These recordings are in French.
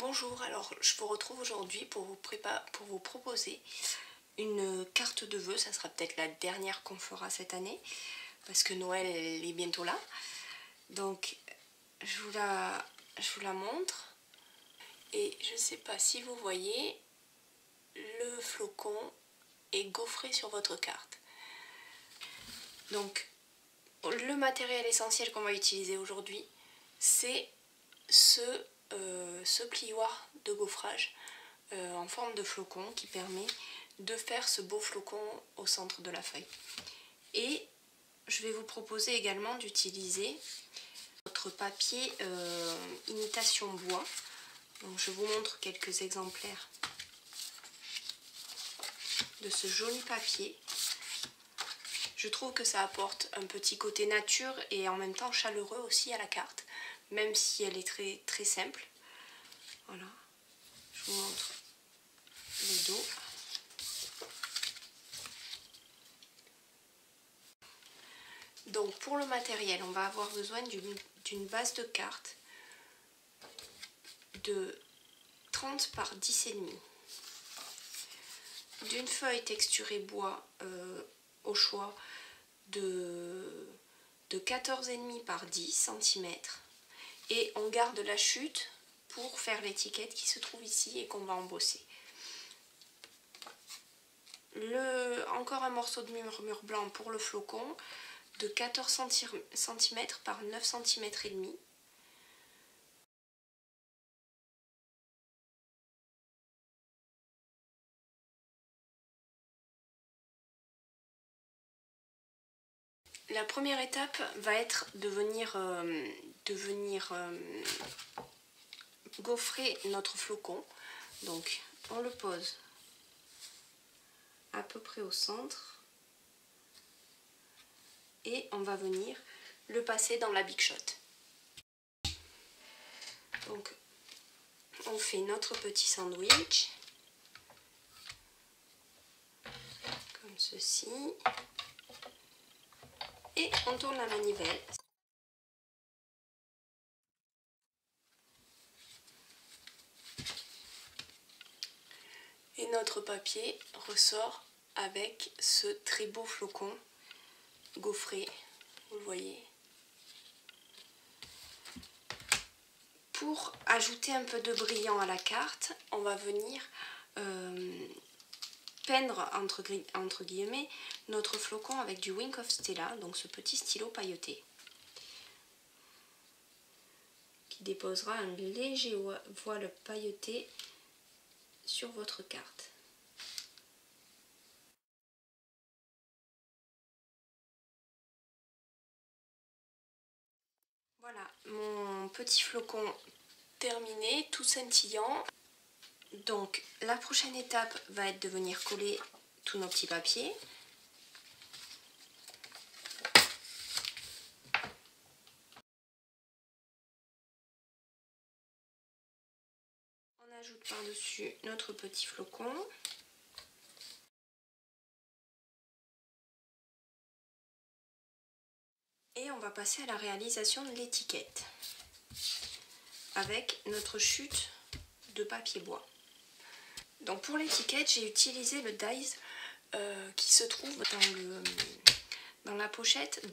Bonjour, alors je vous retrouve aujourd'hui pour vous proposer une carte de vœux. Ça sera peut-être la dernière qu'on fera cette année parce que Noël elle est bientôt là. Donc je vous la montre et je ne sais pas si vous voyez, le flocon est gaufré sur votre carte. Donc le matériel essentiel qu'on va utiliser aujourd'hui, c'est ce plioir de gaufrage en forme de flocon qui permet de faire ce beau flocon au centre de la feuille. Et je vais vous proposer également d'utiliser notre papier imitation bois. Donc je vous montre quelques exemplaires de ce joli papier. Je trouve que ça apporte un petit côté nature et en même temps chaleureux aussi à la carte, même si elle est très simple. Voilà, je vous montre le dos. Donc pour le matériel, on va avoir besoin d'une base de carte de 30 par 10,5, d'une feuille texturée bois au choix de 14,5 par 10 cm, et on garde la chute pour faire l'étiquette qui se trouve ici et qu'on va embosser. Encore un morceau de murmure blanc pour le flocon de 14 cm par 9 cm et demi. La première étape va être de venir gaufrer notre flocon. Donc on le pose à peu près au centre et on va venir le passer dans la Big Shot. Donc on fait notre petit sandwich comme ceci et on tourne la manivelle. Et notre papier ressort avec ce très beau flocon gaufré, vous le voyez. Pour ajouter un peu de brillant à la carte, on va venir peindre entre guillemets notre flocon avec du Wink of Stella, donc ce petit stylo pailleté qui déposera un léger voile pailleté sur votre carte. Voilà mon petit flocon terminé, tout scintillant. Donc la prochaine étape va être de venir coller tous nos petits papiers. On ajoute par-dessus notre petit flocon. Et on va passer à la réalisation de l'étiquette avec notre chute de papier bois. Donc pour l'étiquette, j'ai utilisé le dies qui se trouve dans la pochette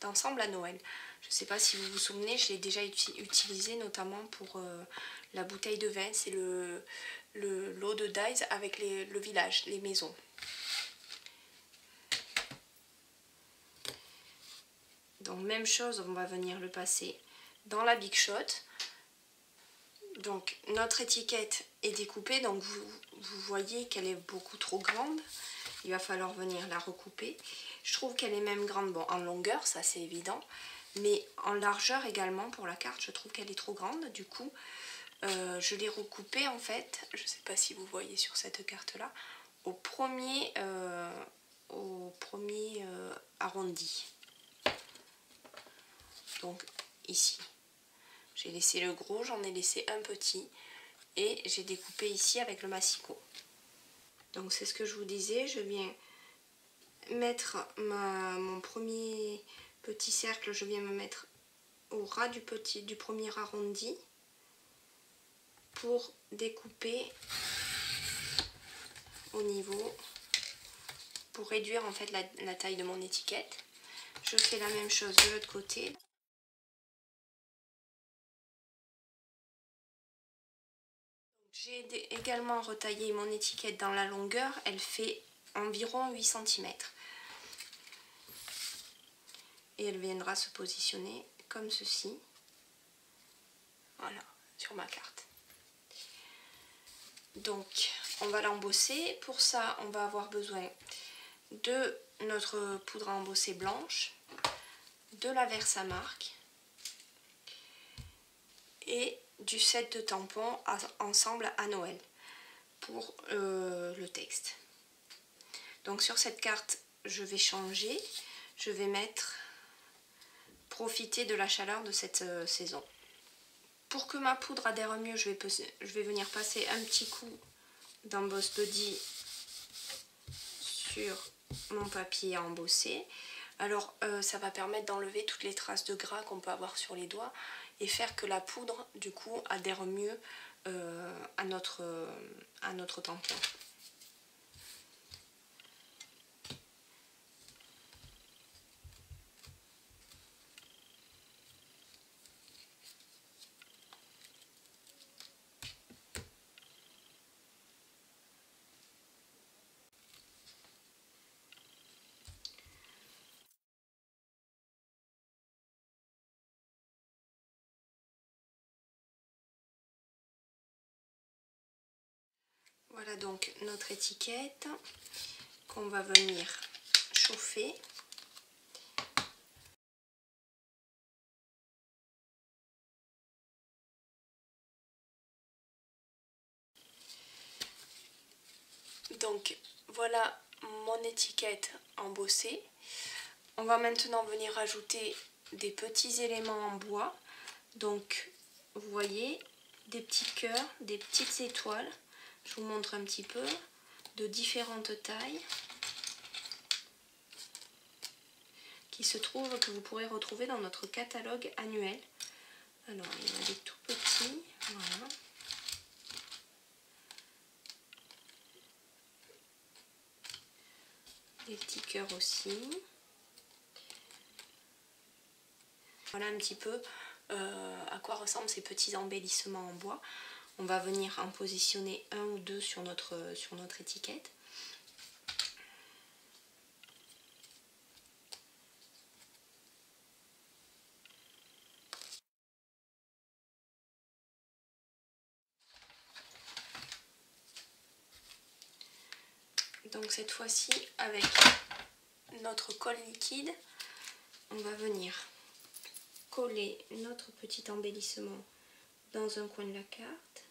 d'ensemble à Noël. Je ne sais pas si vous vous souvenez, je l'ai déjà utilisé notamment pour la bouteille de vin. C'est le lot de dies avec le village, les maisons. Donc même chose, on va venir le passer dans la Big Shot. Donc notre étiquette est découpée, donc vous voyez qu'elle est beaucoup trop grande. Il va falloir venir la recouper. Je trouve qu'elle est même grande, bon, en longueur, ça c'est évident, mais en largeur également pour la carte, je trouve qu'elle est trop grande. Du coup, je l'ai recoupée en fait, je ne sais pas si vous voyez sur cette carte-là, au premier arrondi. Donc ici. J'ai laissé le gros, j'en ai laissé un petit et j'ai découpé ici avec le massicot. Donc c'est ce que je vous disais, je viens mettre mon premier petit cercle, je viens me mettre au ras du premier arrondi. pour découper au niveau, pour réduire en fait la taille de mon étiquette. Je fais la même chose de l'autre côté. J'ai également retaillé mon étiquette dans la longueur, elle fait environ 8 cm. Et elle viendra se positionner comme ceci. Voilà, sur ma carte. Donc, on va l'embosser. Pour ça, on va avoir besoin de notre poudre à embosser blanche, de la Versamark et du set de tampons ensemble à Noël pour le texte. Donc sur cette carte, je vais changer, je vais mettre profiter de la chaleur de cette saison. Pour que ma poudre adhère mieux, je vais venir passer un petit coup d'emboss body sur mon papier à embosser. Alors ça va permettre d'enlever toutes les traces de gras qu'on peut avoir sur les doigts et faire que la poudre du coup adhère mieux à notre tampon. Voilà donc notre étiquette qu'on va venir chauffer. Donc voilà mon étiquette embossée. On va maintenant venir ajouter des petits éléments en bois. Donc vous voyez des petits cœurs, des petites étoiles. Je vous montre un petit peu de différentes tailles qui se trouvent, que vous pourrez retrouver dans notre catalogue annuel. Alors il y en a des tout petits, voilà. Des petits cœurs aussi. Voilà un petit peu à quoi ressemblent ces petits embellissements en bois. On va venir en positionner un ou deux sur notre étiquette. Donc cette fois-ci, avec notre colle liquide, on va venir coller notre petit embellissement dans un coin de la carte.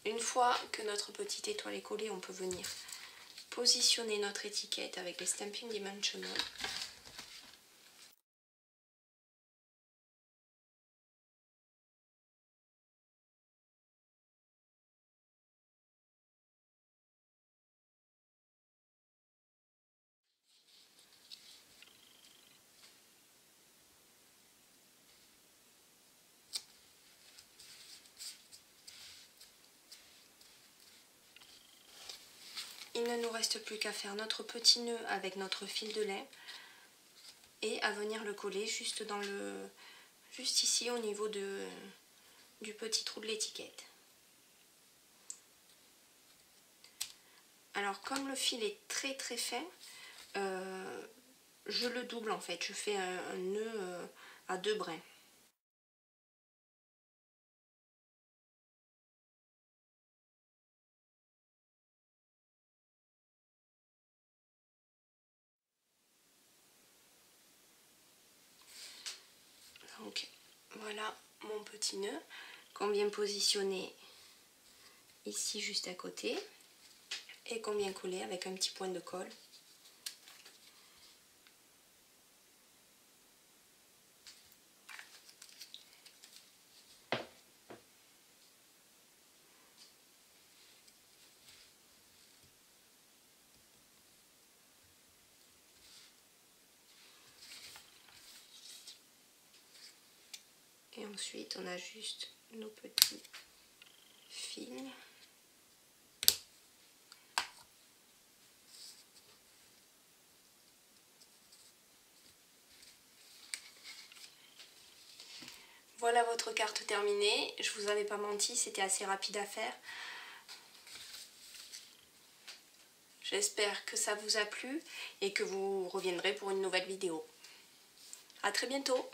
Une fois que notre petite étoile est collée, on peut venir positionner notre étiquette avec les Stampin' Dimensional. Il ne nous reste plus qu'à faire notre petit nœud avec notre fil de lin et à venir le coller juste ici au niveau du petit trou de l'étiquette. Alors comme le fil est très très fin, je le double en fait, je fais un nœud à 2 brins. Donc voilà mon petit nœud qu'on vient positionner ici juste à côté et qu'on vient coller avec un petit point de colle. ensuite on ajuste nos petits fils. Voilà votre carte terminée. Je vous avais pas menti, c'était assez rapide à faire. J'espère que ça vous a plu et que vous reviendrez pour une nouvelle vidéo. À très bientôt!